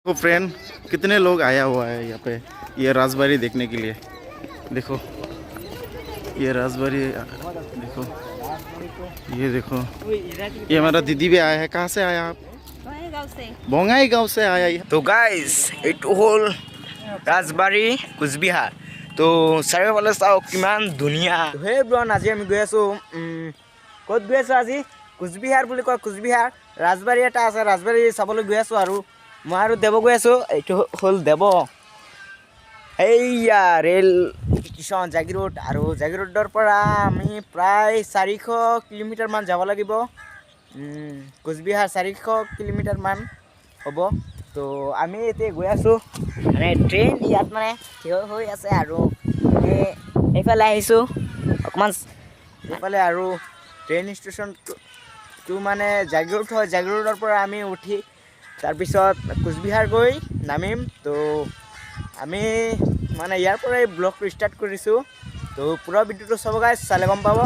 तो फ्रेंड कितने लोग आया हुआ है यहाँ पे ये राजबारी देखने के लिए। देखो ये राजबारी, देखो ये देखो ये हमारा दीदी भी आया है। कहाँ से आया आप? बोंगाई गाँव से आया ये। तो गाइस एटू हल राजबारी कोचबिहार। तो चारिওফালে চাওক কিমান ধুনীয়া। হে ব্ৰন আজি আমি গৈ আছো ক'ত গৈ আছো আজি কোচবিহাৰ বুলি কয়। কোচবিহাৰ ৰাজবাৰী এটা আছে, ৰাজবাৰী চাবলৈ গৈ আছো আৰু মই আৰু দেৱ গৈ আছো। এইটো হল দেৱ। এইয়া ৰেল ষ্টেচন জাগিৰোড আৰু জাগিৰোডৰ পৰা আমি প্ৰায় 400 কিলোমিটাৰ মান যাব লাগিব। কোচবিহাৰ 400 কিলোমিটাৰ মান হ'ব। তো আমি এতিয়া গৈ আছো, মানে ট্ৰেইন ইয়াত মানে থিয় হৈ আছে আৰু এইফালে আহিছো অকমান এইফালে। আৰু ট্ৰেইন ষ্টেচনটো মানে জাগিৰোড হয়। জাগিৰোডৰ পৰা আমি উঠি তাৰপিছত কোচবিহাৰ গৈ নামিম। তো আমি মানে ইয়াৰ পৰাই ব্লগটো ষ্টাৰ্ট কৰিছোঁ। তো পুৰা ভিডিঅ'টো চাব গাইছ, চালে গম পাব।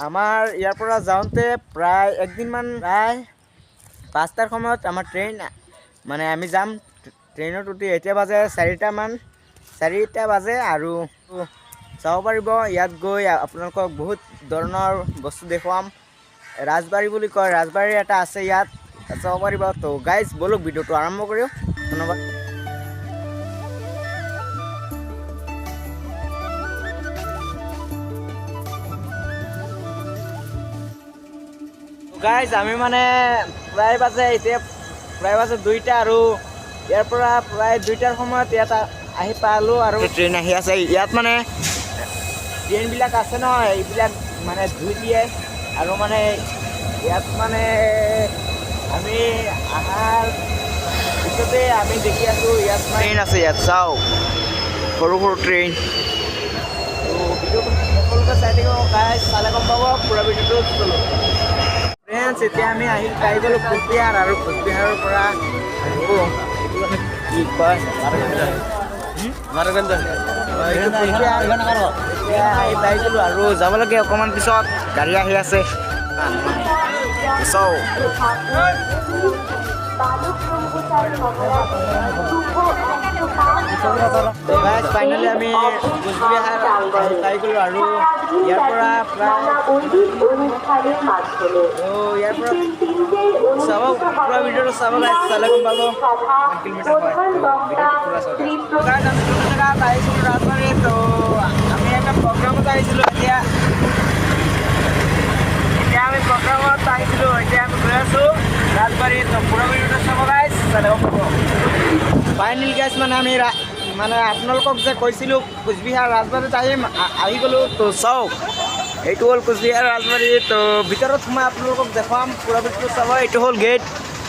আমাৰ ইয়াৰ পৰা যাওঁতে প্ৰায় একদিনমান, প্ৰায় 5টাৰ সময়ত আমাৰ ট্ৰেইন মানে আমি যাম। ট্ৰেইনত উঠি এতিয়া বাজে 4টা বাজে আৰু চাব পাৰিব। ইয়াত গৈ আপোনালোকক বহুত ধৰণৰ বস্তু দেখুৱাম। ৰাজবাৰী বুলি কয়, ৰাজবাৰী এটা আছে ইয়াত, চাব পাৰিব। তো গাইজ বলক ভিডিঅ'টো আৰম্ভ কৰিম। ধন্যবাদ। গাইজ আমি মানে প্ৰায় বাজে 2টা আৰু ইয়াৰ পৰা প্ৰায় 2টাৰ সময়ত ইয়াত আহি পালোঁ। আৰু ট্ৰেইন আহি আছে। ইয়াত মানে ট্ৰেইনবিলাক আছে নহয়, এইবিলাক মানে ধুই দিয়ে। আৰু মানে ইয়াত মানে আমি অহাৰ পিছতে আমি দেখি আছোঁ ইয়াত ট্ৰেইন আছে। ইয়াত চাওঁ সৰু সৰু ট্ৰেইন। তো ভিডিঅ'টো সকলোকে চাই থাকিব গাইজ, চালে গম পাব। পুৰা ভিডিঅ'টো চলো ফ্ৰেণ্ডছ। এতিয়া আমি পাই গ'লোঁ কোচবিহাৰ আৰু কোচবিহাৰৰ পৰা কি কয় আহি পাই গ'লোঁ আৰু যাব লাগে। অকণমান পিছত গাড়ী আহি আছে। চাওঁ ফাইনেলি আমি কোচবিহাৰ পাই গ'লোঁ আৰু ইয়াৰ পৰা প্ৰায় চাব, পুৰা ভিডিঅ'টো চাব গাইজ, চালে গম পাব কিলোমিটাৰ হয়। আমি যোনটো জেগাত আহিছিলোঁ ৰাজবাৰী, তো আমি এটা প্ৰগ্ৰামত আহিছিলোঁ। এতিয়া আমি প্ৰগ্ৰামত আহিছিলোঁ, এতিয়া আমি গৈ আছোঁ ৰাজবাৰী। তো পুৰা ভিডিঅ'টো চাব গাইজ, চালে গম পাব। ফাইনেলি গাইজ মানে আমি মানে আপোনালোকক যে কৈছিলোঁ কোচবিহাৰ ৰাজবাৰীত আহি গ'লোঁ। তো চাওক এইটো হ'ল কোচবিহাৰ ৰাজবাৰী। তো ভিতৰত সোমাই আপোনালোকক দেখুৱাম, পুৰা ভিডিঅ'টো চাব। এইটো হ'ল গেট।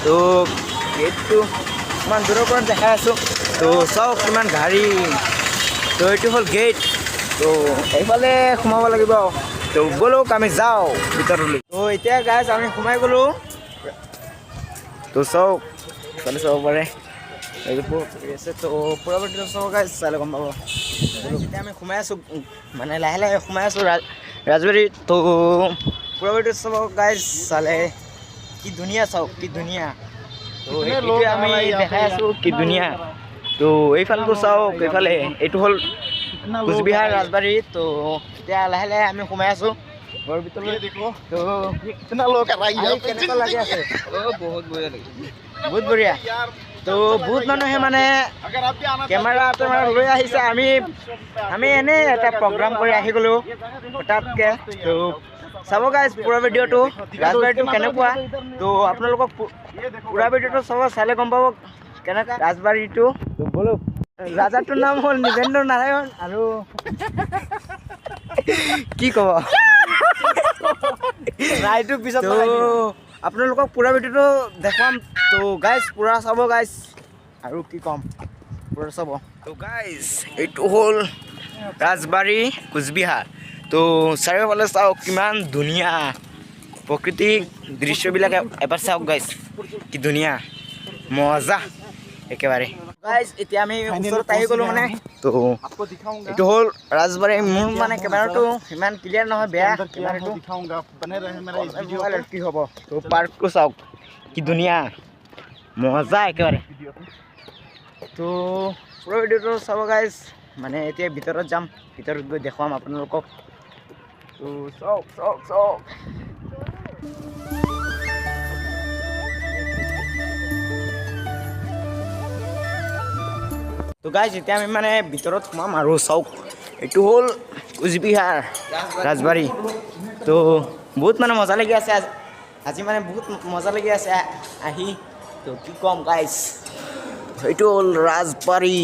তো গেটটো ইমান দূৰৰ পৰা দেখাই আছোঁ। তো চাওক কিমান গাড়ী। তো এইটো হ'ল গেট। তো এইফালে সোমাব লাগিব। তো ব'লক আমি যাওঁ ভিতৰলৈ। তো এতিয়া গাইজ আমি সোমাই গ'লোঁ। তো চাওক এইফালে চাব পাৰে আছে। তো পুৰা ভিডিঅ'টো চাব গাইজ, চালে গম পাব। এতিয়া আমি সোমাই আছোঁ, মানে লাহে লাহে সোমাই আছোঁ ৰাজবাৰীত। তো পুৰা ভিডিঅ'টো চাব গাইজ, চালে কি ধুনীয়া, চাওক কি ধুনীয়া। তো এইটোৱে আমি দেখাই আছোঁ কি ধুনীয়া। তো এইফালটো চাওক, এইফালে এইটো হ'ল কোচবিহাৰ ৰাজবাৰী। তো এতিয়া লাহে লাহে আমি সোমাই আছোঁ ঘৰৰ ভিতৰলৈ। তো কেনেকুৱা লাগি আছে? বহুত বঢ়িয়া লাগিছে, বহুত বঢ়িয়া। তো বহুত মানুহে মানে কেমেৰা লৈ আহিছে। আমি এনেই এটা প্ৰগ্ৰাম কৰি আহি গ'লোঁ হঠাৎকৈ। তো চাব গাইজ পুৰা ভিডিঅ'টো, ৰাজবাৰীটো কেনেকুৱা। তো আপোনালোকক পুৰা ভিডিঅ'টো চাব, চালে গম পাব কেনেকুৱা ৰাজবাৰীটো। তো ব'লো। ৰাজাটোৰ নাম হ'ল নিবেন্দ্ৰ নাৰায়ণ আৰু কি ক'ব ৰাইটো পিছত আপোনালোকক পুৰা ভিডিঅ'টো দেখুৱাম। তো গাইজ পুৰা চাব গাইজ, আৰু কি ক'ম, পুৰা চাব। তো গাইজ এইটো হ'ল ৰাজবাৰী কোচবিহাৰ। তো চাৰিওফালে চাওক কিমান ধুনীয়া প্ৰকৃতিক দৃশ্যবিলাক এবাৰ চাওক গাইজ, কি ধুনীয়া মজা একেবাৰে। গাইজ এতিয়া আমি ওচৰত আহি গ'লোঁ মানে। তো এইটো হ'ল ৰাজবাৰী। মোৰ মানে কেমেৰাটো ইমান ক্লিয়াৰ নহয়, বেয়া কেমেৰাটো, কি হ'ব। তো পাৰ্কটো চাওক কি ধুনীয়া মজা একেবাৰে। তো পুৰো ভিডিওটো চাব গাইজ মানে এতিয়া ভিতৰত যাম ভিতৰত গৈ দেখুৱাম আপোনালোকক তো চাওক তো গাইজ এতিয়া আমি মানে ভিতৰত সোমাম আৰু চাওক এইটো হ'ল কোচবিহাৰ ৰাজবাৰী তো বহুত মানে মজা লাগি আছে আজি মানে বহুত মজা লাগি আছে আহি তো কি ক'ম গাইজ এইটো হ'ল ৰাজবাৰী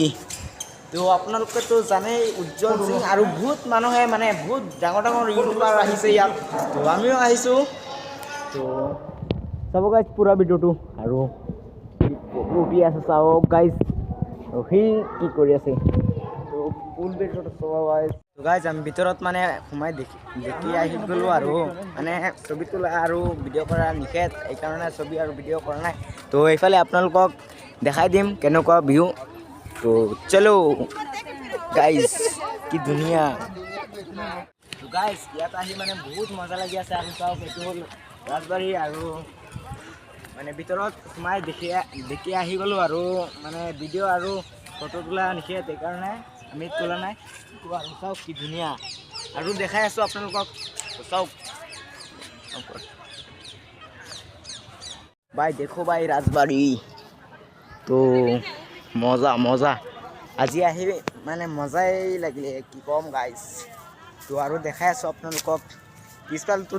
তো আপোনালোকেতো জানেই উজ্জ্বল সিং আৰু বহুত মানুহে মানে বহুত ডাঙৰ ডাঙৰ ইউটিউবাৰ আহিছে ইয়াত তো আমিও আহিছোঁ তো চাব গাইজ পুৰা ভিডিঅ'টো আৰু উঠি আছে চাওক গাইজ তো সি কি কৰি আছে তো ফুল ভিডিঅ'টো চাব গাইজ তো গাইজ আমি ভিতৰত মানে সোমাই দেখি আহি গ'লোঁ আৰু মানে ছবি তোলা আৰু ভিডিঅ' কৰা নিষেধ এইকাৰণে ছবি আৰু ভিডিঅ' কৰা নাই তো এইফালে আপোনালোকক দেখাই দিম কেনেকুৱা ভিউ তো চলো গাইজ কি ধুনীয়া তো গাইজ ইয়াত আহি মানে বহুত মজা লাগি আছে আৰু চাওক এইটো হ'ল ৰাজবাৰী আৰু মানে ভিতৰত সোমাই দেখি আহি গ'লোঁ আৰু মানে ভিডিঅ' আৰু ফটো তোলা নিষেধ সেইকাৰণে আমি তোলা নাই আৰু চাওক কি ধুনীয়া আৰু দেখাই আছোঁ আপোনালোকক চাওক ভাই দেখো ভাই ৰাজবাৰী তো মজা আজি আহি মানে মজাই লাগিলে কি ক'ম গাইজ তো আৰু দেখাই আছোঁ আপোনালোকক পিছফালটো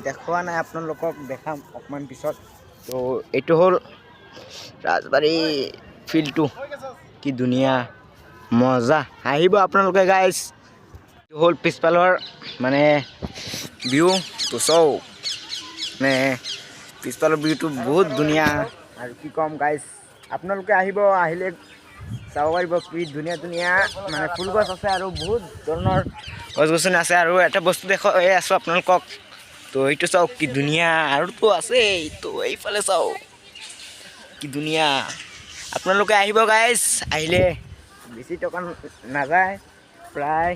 দেখুওৱা নাই আপোনালোকক দেখাম অকণমান পিছত তো এইটো হ'ল ৰাজবাৰী ফিল্ডটো কি ধুনীয়া মজা আহিব আপোনালোকে গাইজ এইটো হ'ল পিছফালৰ মানে ভিউ তো চাওক মানে পিছফালৰ ভিউটো বহুত ধুনীয়া আৰু কি ক'ম গাইজ আপোনালোকে আহিলে চাব পাৰিব কি ধুনীয়া মানে ফুল গছ আছে আৰু বহুত ধৰণৰ গছ গছনি আছে আৰু এটা বস্তু দেখুৱাই আছোঁ আপোনালোকক তো এইটো চাওক কি ধুনীয়া আৰুতো আছেই তো এইফালে চাওক কি ধুনীয়া আপোনালোকে আহিব গাইজ আহিলে বেছি টকা নাযায় প্ৰায়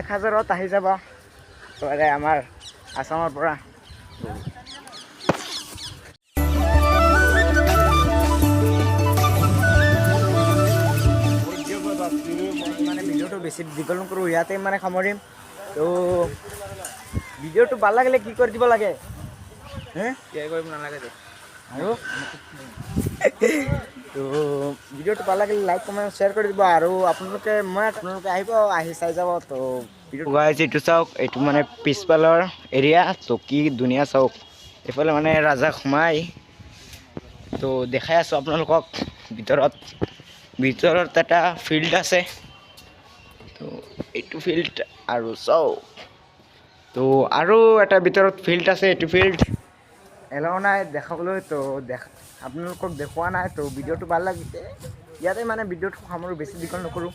1000ত আহি যাব আমাৰ আসামৰ পৰা মানে ভিডিঅ'টো বেছি দীঘল নকৰোঁ ইয়াতে মানে সামৰিম তো ভিডিঅ'টো ভাল লাগিলে কি কৰি দিব লাগে কৰিব নালাগে আৰু তো ভিডিঅ'টো ভাল লাগিলে লাইক কমেণ্ট শ্বেয়াৰ কৰি দিব আৰু আপোনালোকে আহি চাই যাব তো গাইজ এইটো চাওক এইটো মানে পিছফালৰ এৰিয়া তো কি ধুনীয়া চাওক এইফালে মানে ৰাজা সোমাই তো দেখাই আছোঁ আপোনালোকক ভিতৰত এটা ফিল্ড আছে তো এইটো ফিল্ড আৰু চাওক তো আৰু এটা ভিতৰত ফিল্ড আছে এইটো ফিল্ড এলাও নাই দেখাবলৈ তো আপোনালোকক দেখুওৱা নাই তো ভিডিঅ'টো ভাল লাগিছে ইয়াতে মানে ভিডিঅ'টো সামৰোঁ বেছি দীঘল নকৰোঁ